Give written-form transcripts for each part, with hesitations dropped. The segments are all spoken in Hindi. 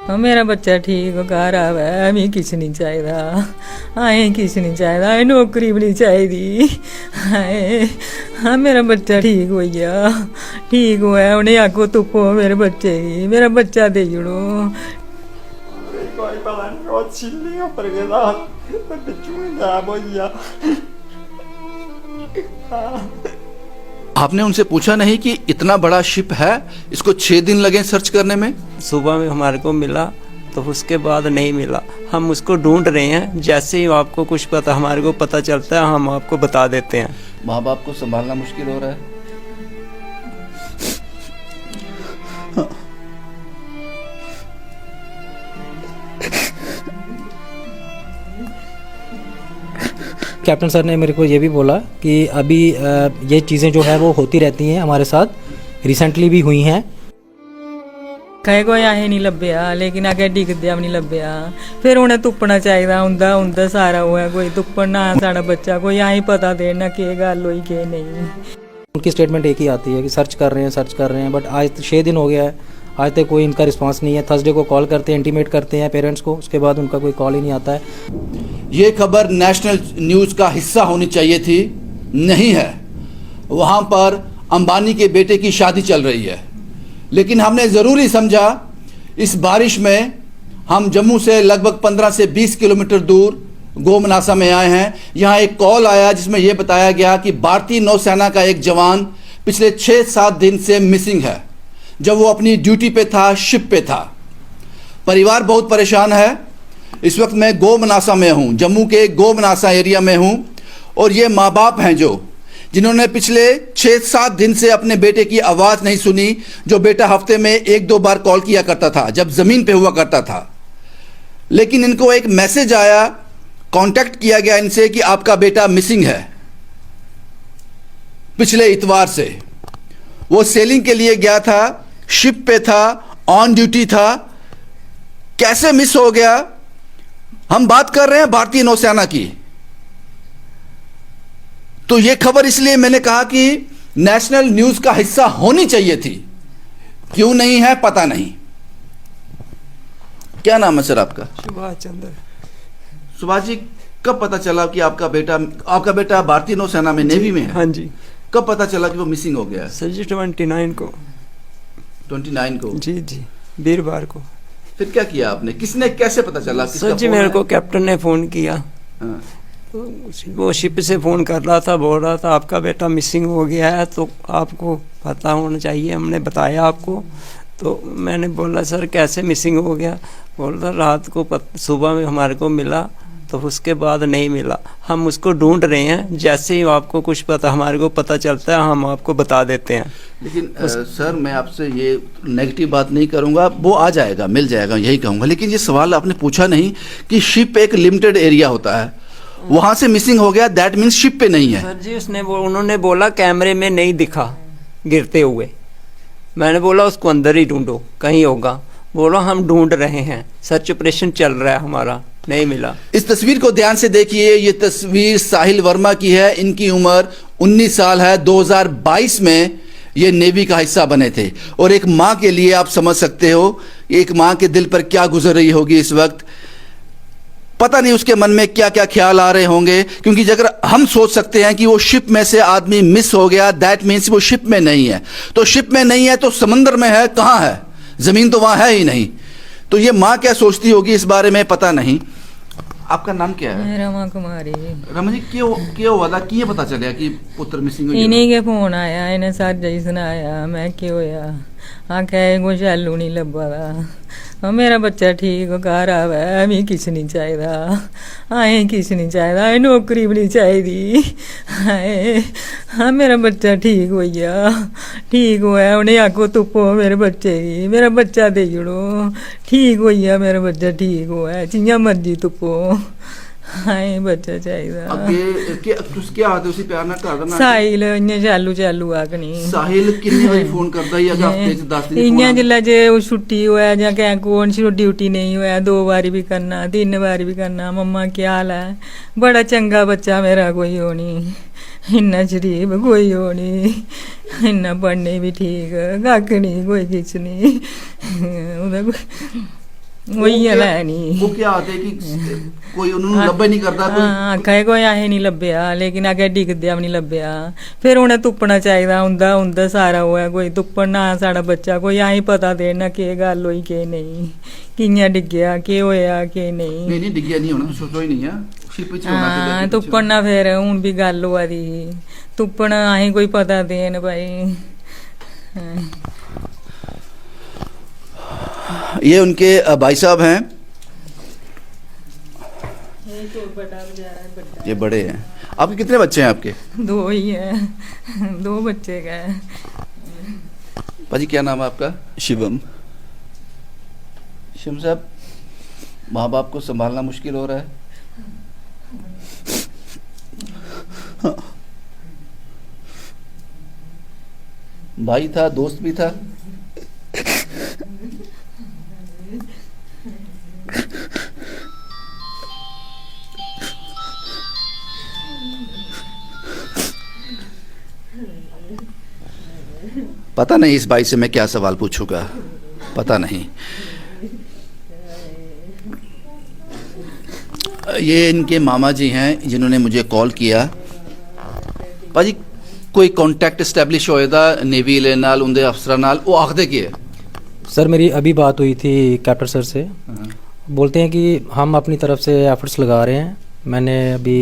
मेरा बच्चा ठीक घर आवे, मैं किश नहीं चाहिदा, असें किश नहीं चाहिदा, असें नौकरी भी नहीं चाहिदी। हाँ मेरा बच्चा ठीक हो गया, ठीक होया, उन्हें आखो तुप्पो मेरे बच्चे गी, मेरा बच्चा देई ओड़ो। आपने उनसे पूछा नहीं कि इतना बड़ा शिप है, इसको 6 दिन लगे सर्च करने में? सुबह में हमारे को मिला तो उसके बाद नहीं मिला, हम उसको ढूंढ रहे हैं। जैसे ही आपको कुछ पता हमारे को पता चलता है हम आपको बता देते हैं। माँ बाप को संभालना मुश्किल हो रहा है। कैप्टन सर ने मेरे को ये भी बोला कि अभी ये चीज़ें जो है वो होती रहती हैं हमारे साथ, रिसेंटली भी हुई हैं। कहीं कोई असें नहीं लभ्या, लेकिन अगर डिगद्या भी नहीं लभ्या। फिर उन्हें तुप्पना चाहिदा, उंदा सारा वो है, कोई तुप्पन ना साड़ा बच्चा, कोई असें पता देना कि गल होई कि नहीं। उनकी स्टेटमेंट एक ही आती है कि सर्च कर रहे हैं, बट आज 6 दिन हो गया है, आज तक कोई इनका रिस्पांस नहीं है। थर्सडे को कॉल करते हैं, इंटीमेट करते हैं पेरेंट्स को, उसके बाद उनका कोई कॉल ही नहीं आता है। ये खबर नेशनल न्यूज़ का हिस्सा होनी चाहिए थी, नहीं है। वहाँ पर अंबानी के बेटे की शादी चल रही है, लेकिन हमने ज़रूरी समझा इस बारिश में हम जम्मू से लगभग 15 से 20 किलोमीटर दूर गोमनासा में आए हैं। यहाँ एक कॉल आया जिसमें यह बताया गया कि भारतीय नौसेना का एक जवान पिछले 6-7 दिन से मिसिंग है, जब वो अपनी ड्यूटी पे था, शिप पे था। परिवार बहुत परेशान है। इस वक्त मैं गोमनासा में हूँ, जम्मू के गोमनासा एरिया में हूँ, और ये माँ बाप हैं जिन्होंने पिछले 6-7 दिन से अपने बेटे की आवाज़ नहीं सुनी, जो बेटा हफ्ते में 1-2 बार कॉल किया करता था जब ज़मीन पे हुआ करता था। लेकिन इनको एक मैसेज आया, कांटेक्ट किया गया इनसे कि आपका बेटा मिसिंग है। पिछले इतवार से वो सेलिंग के लिए गया था, शिप पे था, ऑन ड्यूटी था, कैसे मिस हो गया? हम बात कर रहे हैं भारतीय नौसेना की। तो ये खबर इसलिए मैंने कहा कि नेशनल न्यूज़ का हिस्सा होनी चाहिए थी, क्यों नहीं है पता नहीं। क्या नाम है सर आपका? सुभाष चंद्र। सुभाष जी, कब पता चला कि आपका बेटा भारतीय नौसेना में, नेवी में है? हाँ जी। कब पता चला कि वो मिसिंग हो गया है? सर जी 29 को। 29 को? जी जी, वीरवार को। फिर क्या किया आपने? किसने, कैसे पता चला? सर जी मेरे को कैप्टन ने फ़ोन किया। हाँ। तो वो शिप से फ़ोन कर रहा था, बोल रहा था आपका बेटा मिसिंग हो गया है, तो आपको पता होना चाहिए। हमने बताया आपको, तो मैंने बोला सर कैसे मिसिंग हो गया? बोल रहा रात को सुबह में हमारे को मिला तो उसके बाद नहीं मिला, हम उसको ढूंढ रहे हैं। जैसे ही आपको कुछ पता हमारे को पता चलता है हम आपको बता देते हैं। लेकिन सर मैं आपसे ये नेगेटिव बात नहीं करूंगा, वो आ जाएगा, मिल जाएगा, यही कहूंगा। लेकिन ये सवाल आपने पूछा नहीं कि शिप एक लिमिटेड एरिया होता है, वहां से मिसिंग हो गया, दैट मीन्स शिप पे नहीं है। सर जी उन्होंने बोला कैमरे में नहीं दिखा गिरते हुए। मैंने बोला उसको अंदर ही ढूंढो, कहीं होगा। बोला हम ढूंढ रहे हैं, सर्च ऑपरेशन चल रहा है हमारा, नहीं मिला। इस तस्वीर को ध्यान से देखिए, ये तस्वीर साहिल वर्मा की है। इनकी उम्र 19 साल है। 2022 में ये नेवी का हिस्सा बने थे। और एक माँ के लिए आप समझ सकते हो एक माँ के दिल पर क्या गुजर रही होगी इस वक्त। पता नहीं उसके मन में क्या क्या ख्याल आ रहे होंगे, क्योंकि अगर हम सोच सकते हैं कि वो शिप में से आदमी मिस हो गया, दैट मीन्स वो शिप में नहीं है। तो शिप में नहीं है तो समंदर में है, कहाँ है? जमीन तो वहां है ही नहीं। तो ये माँ क्या सोचती होगी इस बारे में पता नहीं। आपका नाम क्या है? रमा कुमारी। रमा जी, क्यों हुआ था, किए पता चलिया कि पुत्र मिसिंग हुई? इन्हीं के फोन आया, इन्हें सर जी सुनाया। मैं क्यों होया, आख्या कुछ आलू नहीं लब्भा दा, मेरा बच्चा ठीक घर आवे, मैं किश नहीं चाहिदा, असें किश नहीं चाहिदा, असें नौकरी भी नहीं चाहिदी। हाँ मेरा बच्चा ठीक हो गया, ठीक होया, उन्हें आखो तुप्पो मेरे बच्चे गी, मेरा बच्चा देई ओड़ो। ठीक हो गया, मेरा बच्चा ठीक होया, जियां मर्जी तुप्पो, हाय बच्चा चाहिदा। क्या आते उसी प्यार ना कर देना। साहिल इन्ने चालू आखनी। साहिल किन्ने बजे फोन करदा ही? अगर हफ्ते च 10 दिन इयां जिल्लै जे छुट्टी होया जां कैं कोन ड्यूटी नहीं होया, 2 बारी भी करना, 3 बारी भी करना, मम्मा क्या हाल है, बड़ा चंगा बच्चा मेरा, कोई हो नहीं, इन्ना शरीफ, कोई हो नहीं, इन्ना पढ़ने भी ठीक, कक्ख नहीं, कोई किश नहीं। ਉਹੀ ਹੈ ਲੈ ਨਹੀਂ वो क्या होता है कि कोई उन्होंने लब्बे नहीं करता कोई ਹਾਂ ਆਖਿਆ ਕੋਈ ਆਹੇ ਨਹੀਂ ਲੱਭਿਆ ਲੇਕਿਨ ਅੱਗੇ ਡਿੱਗਦਿਆ ਵੀ ਨਹੀਂ ਲੱਭਿਆ ਫਿਰ ਉਹਨੇ ਤੁੱਪਣਾ ਚਾਹੀਦਾ ਹੁੰਦਾ ਸਾਰਾ ਹੋਇਆ ਕੋਈ ਤੁੱਪਣ ਨਾ ਸਾਡਾ ਬੱਚਾ ਕੋਈ ਆਹੀ ਪਤਾ ਦੇਣਾ ਕੀ ਗੱਲ ਹੋਈ ਕਿ ਨਹੀਂ ਕਿੰਨਾ ਡਿੱਗਿਆ ਕੀ ਹੋਇਆ ਕਿ ਨਹੀਂ नहीं डिग्गिया नहीं होना सोचो ही नहीं है शिप ਵਿੱਚ ਹੋਣਾ ਹਾਂ ਚਾਹੀਦਾ ਤੁੱਪਣ ਨਾ ਫਿਰ ਹੁਣ ਵੀ ਗੱਲ ਹੋਆ ਦੀ ਤੁੱਪਣ ਆਹੀ ਕੋਈ ਪਤਾ ਦੇਣ ਭਾਈ ये उनके भाई साहब हैं ये बड़े हैं आपके कितने बच्चे हैं आपके दो ही है दो बच्चे का है पाजी क्या नाम है आपका शिवम शिवम साहब माँ बाप को संभालना मुश्किल हो रहा है भाई था दोस्त भी था पता नहीं इस भाई से मैं क्या सवाल पूछूंगा पता नहीं ये इनके मामा जी हैं जिन्होंने मुझे कॉल किया भाजी कोई कांटेक्ट एस्टैब्लिश होएदा नेवी ले नाल उनदे अफसरां नाल वो आखदे की है सर मेरी अभी बात हुई थी कैप्टन सर से बोलते हैं कि हम अपनी तरफ से एफर्ट्स लगा रहे हैं मैंने अभी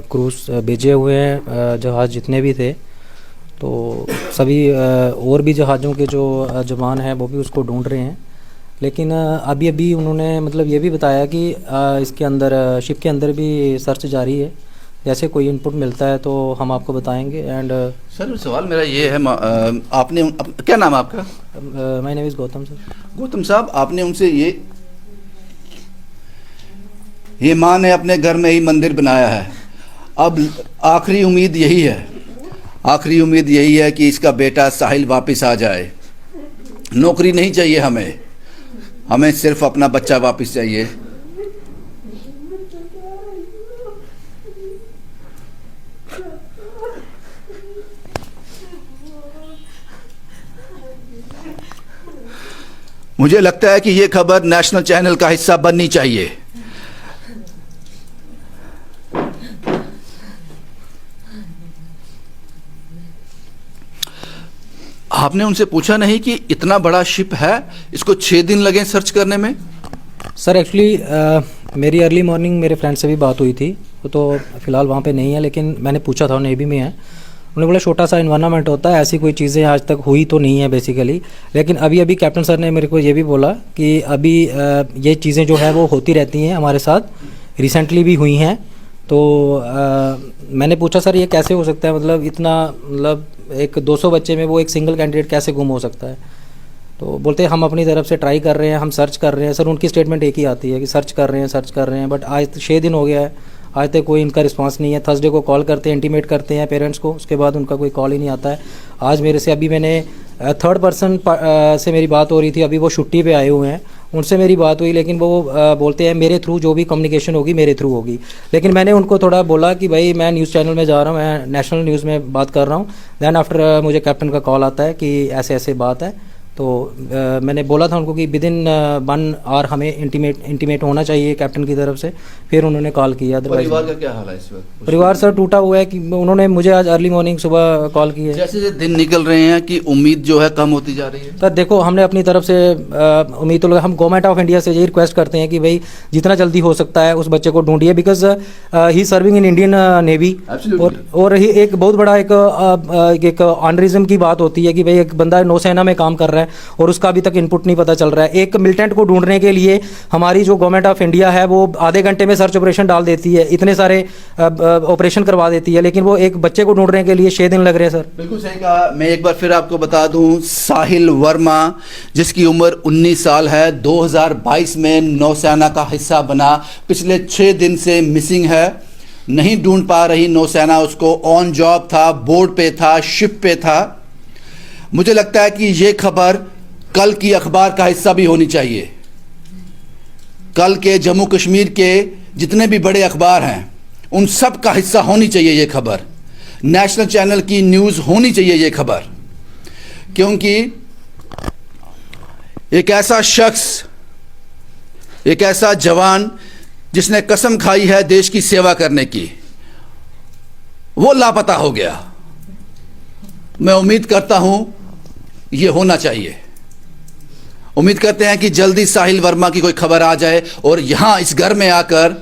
क्रूज भेजे हुए हैं जहाज़ जितने भी थे तो सभी और भी जहाज़ों के जो जवान हैं वो भी उसको ढूंढ रहे हैं लेकिन अभी अभी उन्होंने मतलब ये भी बताया कि इसके अंदर शिप के अंदर भी सर्च जारी है जैसे कोई इनपुट मिलता है तो हम आपको बताएंगे एंड सर सवाल मेरा ये है आपने क्या नाम है आपका my name is Gautam sir Gautam साहब आपने उनसे ये माँ ने अपने घर में ही मंदिर बनाया है अब आखिरी उम्मीद यही है कि इसका बेटा साहिल वापस आ जाए नौकरी नहीं चाहिए हमें सिर्फ अपना बच्चा वापस चाहिए मुझे लगता है कि ये खबर नेशनल चैनल का हिस्सा बननी चाहिए आपने उनसे पूछा नहीं कि इतना बड़ा शिप है इसको 6 दिन लगे सर्च करने में सर एक्चुअली मेरी अर्ली मॉर्निंग मेरे फ्रेंड से भी बात हुई थी वो तो फ़िलहाल वहाँ पे नहीं है लेकिन मैंने पूछा था नेवी में है उन्होंने बोला छोटा सा इन्वायरमेंट होता है ऐसी कोई चीज़ें आज तक हुई तो नहीं है बेसिकली लेकिन अभी कैप्टन सर ने मेरे को ये भी बोला कि अभी ये चीज़ें जो है वो होती रहती हैं हमारे साथ रिसेंटली भी हुई हैं तो मैंने पूछा सर ये कैसे हो सकता है मतलब इतना मतलब एक 200 बच्चे में वो एक सिंगल कैंडिडेट कैसे गुम हो सकता है तो बोलते हैं हम अपनी तरफ से ट्राई कर रहे हैं हम सर्च कर रहे हैं सर उनकी स्टेटमेंट एक ही आती है कि सर्च कर रहे हैं बट आज 6 दिन हो गया है आज तक कोई इनका रिस्पांस नहीं है थर्सडे को कॉल करते हैं इंटीमेट करते हैं पेरेंट्स को उसके बाद उनका कोई कॉल ही नहीं आता है आज मेरे से अभी मैंने थर्ड पर्सन से मेरी बात हो रही थी अभी वो छुट्टी पे आए हुए हैं उनसे मेरी बात हुई लेकिन वो बोलते हैं मेरे थ्रू जो भी कम्युनिकेशन होगी मेरे थ्रू होगी लेकिन मैंने उनको थोड़ा बोला कि भाई मैं न्यूज़ चैनल में जा रहा हूँ मैं नेशनल न्यूज़ में बात कर रहा हूँ दैन आफ्टर मुझे कैप्टन का कॉल आता है कि ऐसे ऐसे बात है तो मैंने बोला था उनको कि विद इन 1 आवर हमें इंटीमेट होना चाहिए कैप्टन की तरफ से फिर उन्होंने कॉल किया अदरवाइज परिवार का क्या हाल है इस वक्त परिवार सर टूटा हुआ है कि उन्होंने मुझे आज अर्ली मॉर्निंग सुबह कॉल की है जैसे जैसे दिन निकल रहे हैं कि उम्मीद जो है कम होती जा रही है सर देखो हमने अपनी तरफ से उम्मीद तो हम गवर्नमेंट ऑफ इंडिया से यही रिक्वेस्ट करते हैं कि भाई जितना जल्दी हो सकता है उस बच्चे को ढूंढिए because he serving in Indian navy और ही एक बहुत बड़ा एक ऑनरिज्म की बात होती है कि भाई एक बंदा नौसेना में काम कर रहा है और उसका अभी तक इनपुट नहीं पता चल रहा है एक मिलिटेंट को ढूंढने के लिए हमारी जो गवर्नमेंट ऑफ इंडिया है वो आधे घंटे में सर्च ऑपरेशन डाल देती है इतने सारे ऑपरेशन करवा देती है लेकिन वो एक बच्चे को ढूंढने के लिए 6 दिन लग रहे हैं सर बिल्कुल सही कहा मैं एक बार फिर आपको बता दूं साहिल वर्मा जिसकी उम्र 19 साल है 2022 में नौसेना का हिस्सा बना पिछले 6 दिन से मिसिंग है नहीं ढूंढ पा रही नौसेना उसको ऑन जॉब था बोर्ड पे था शिप पे था मुझे लगता है कि ये खबर कल की अखबार का हिस्सा भी होनी चाहिए कल के जम्मू कश्मीर के जितने भी बड़े अखबार हैं उन सब का हिस्सा होनी चाहिए ये खबर नेशनल चैनल की न्यूज़ होनी चाहिए ये खबर क्योंकि एक ऐसा शख्स एक ऐसा जवान जिसने कसम खाई है देश की सेवा करने की, वो लापता हो गया। मैं उम्मीद करता हूं ये होना चाहिए। उम्मीद करते हैं कि जल्दी साहिल वर्मा की कोई खबर आ जाए और यहां इस घर में आकर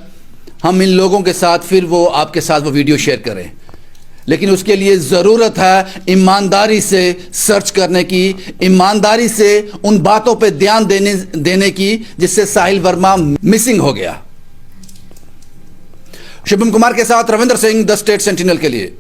हम इन लोगों के साथ फिर वो आपके साथ वो वीडियो शेयर करें। लेकिन उसके लिए ज़रूरत है ईमानदारी से सर्च करने की, ईमानदारी से उन बातों पे ध्यान देने की जिससे साहिल वर्मा मिसिंग हो गया। शुभम कुमार के साथ Ravindra Singh, the state sentinel के लिए।